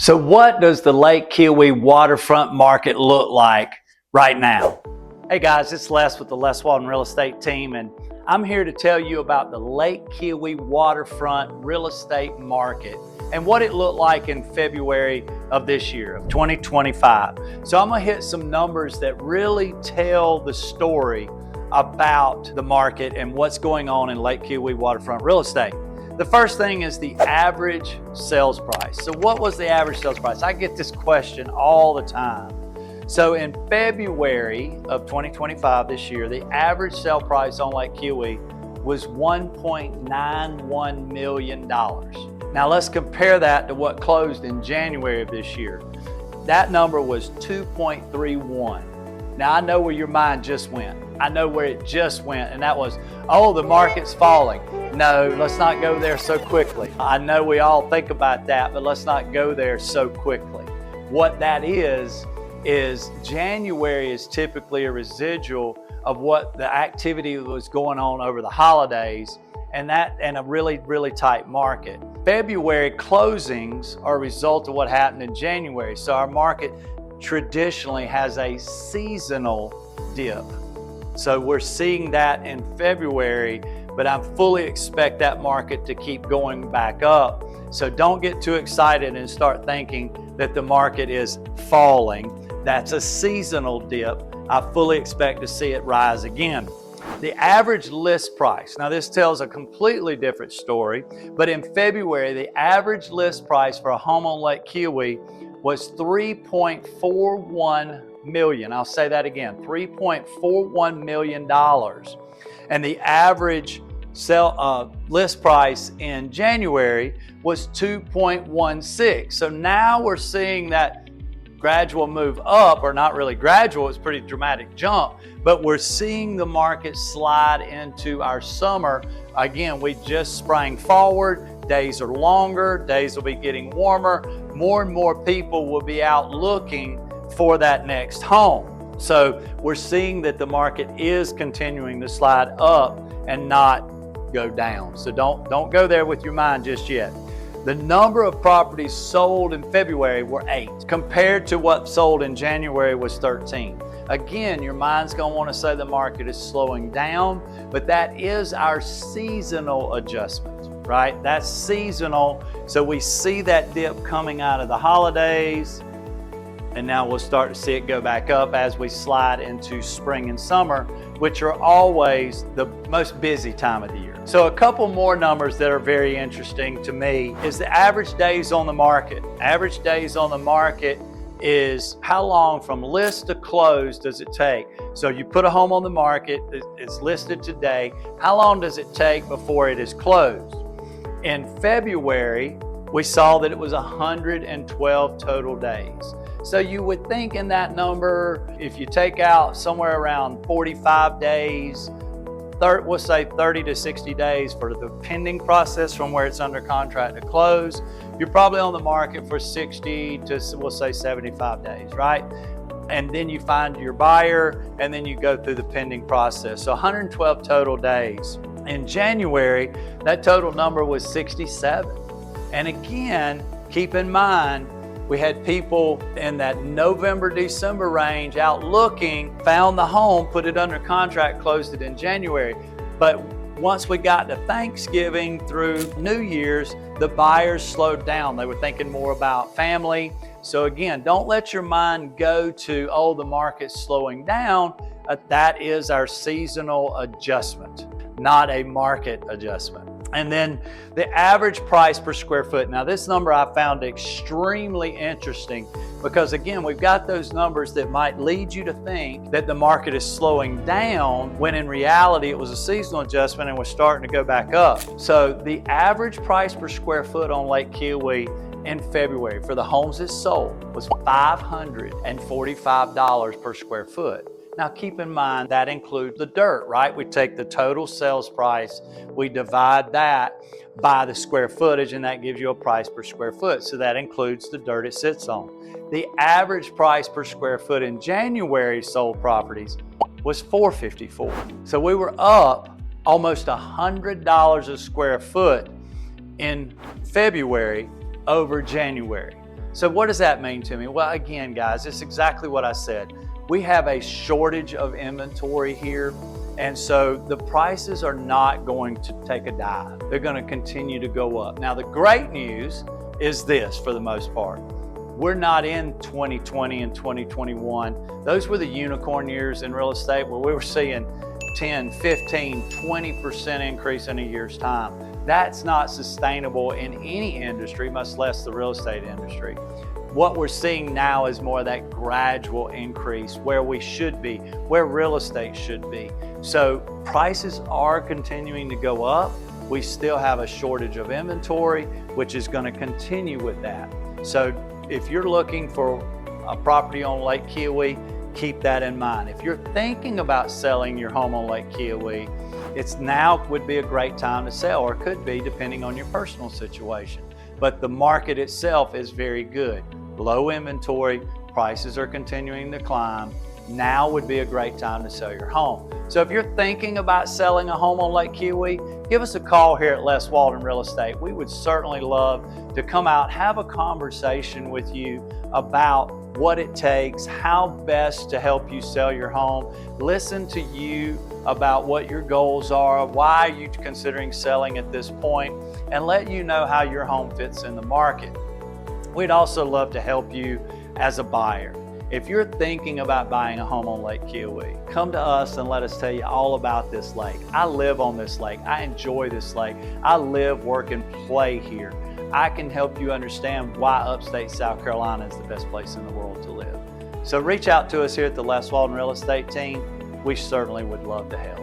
So what does the Lake Keowee waterfront market look like right now? Hey guys, it's Les with the Les Walden Real Estate team, and I'm here to tell you about the Lake Keowee waterfront real estate market and what it looked like in February of this year, of 2025. So I'm gonna hit some numbers that really tell the story about the market and what's going on in Lake Keowee waterfront real estate. The first thing is the average sales price. So what was the average sales price? I get this question all the time. So in February of 2025 this year, the average sale price on Lake Keowee was $1.91 million. Now let's compare that to what closed in January of this year. That number was 2.31. Now I know where your mind just went. I know where it just went, and that was, oh, the market's falling. No, let's not go there so quickly. I know we all think about that, but let's not go there so quickly. What that is January is typically a residual of what the activity was going on over the holidays, and a really, really tight market. February closings are a result of what happened in January. So our market traditionally has a seasonal dip. So we're seeing that in February, but I fully expect that market to keep going back up. So don't get too excited and start thinking that the market is falling. That's a seasonal dip. I fully expect to see it rise again. The average list price, now this tells a completely different story, but in February, the average list price for a home on Lake Keowee was $3.41 million. I'll say that again, $3.41 million. And the average list price in January was $2.16. So now we're seeing that gradual move up, or not really gradual, it's a pretty dramatic jump, but we're seeing the market slide into our summer. Again, we just sprang forward. Days are longer, days will be getting warmer. More and more people will be out looking for that next home. So we're seeing that the market is continuing to slide up and not go down. So don't go there with your mind just yet. The number of properties sold in February were 8, compared to what sold in January was 13. Again, your mind's gonna wanna say the market is slowing down, but that is our seasonal adjustment, right? That's seasonal. So we see that dip coming out of the holidays, and now we'll start to see it go back up as we slide into spring and summer, which are always the most busy time of the year. So a couple more numbers that are very interesting to me is the average days on the market. Average days on the market is how long from list to close does it take? So you put a home on the market, it's listed today, how long does it take before it is closed? In February, we saw that it was 112 total days. So you would think in that number, if you take out somewhere around 45 days, we'll say 30 to 60 days for the pending process from where it's under contract to close, you're probably on the market for 60 to, we'll say 75 days, right? And then you find your buyer, and then you go through the pending process. So 112 total days. In January, that total number was 67. And again, keep in mind, we had people in that November, December range out looking, found the home, put it under contract, closed it in January. But once we got to Thanksgiving through New Year's, the buyers slowed down. They were thinking more about family. So again, don't let your mind go to, oh, the market's slowing down. That is our seasonal adjustment, not a market adjustment. And then the average price per square foot. Now this number I found extremely interesting because again, we've got those numbers that might lead you to think that the market is slowing down when in reality it was a seasonal adjustment and was starting to go back up. So the average price per square foot on Lake Keowee in February for the homes that sold was $545 per square foot. Now keep in mind that includes the dirt, right? We take the total sales price, we divide that by the square footage, and that gives you a price per square foot. So that includes the dirt it sits on. The average price per square foot in January sold properties was $454. So we were up almost $100 a square foot in February over January. So what does that mean to me? Well, again, guys, it's exactly what I said. We have a shortage of inventory here, and so the prices are not going to take a dive. They're going to continue to go up. Now, the great news is this, for the most part. We're not in 2020 and 2021. Those were the unicorn years in real estate where we were seeing 10, 15, 20% increase in a year's time. That's not sustainable in any industry, much less the real estate industry. What we're seeing now is more of that gradual increase where we should be, where real estate should be. So prices are continuing to go up. We still have a shortage of inventory, which is going to continue with that. So if you're looking for a property on Lake Keowee, keep that in mind. If you're thinking about selling your home on Lake Keowee, it's now would be a great time to sell, or could be depending on your personal situation. But the market itself is very good. Low inventory, prices are continuing to climb. Now would be a great time to sell your home. So if you're thinking about selling a home on Lake Keowee, give us a call here at Les Walden Real Estate. We would certainly love to come out, have a conversation with you about what it takes, how best to help you sell your home, listen to you about what your goals are, why are you considering selling at this point, and let you know how your home fits in the market. We'd also love to help you as a buyer. If you're thinking about buying a home on Lake Keowee, come to us and let us tell you all about this lake. I live on this lake. I enjoy this lake. I live, work, and play here. I can help you understand why upstate South Carolina is the best place in the world to live. So reach out to us here at the Les Walden Real Estate team. We certainly would love to help.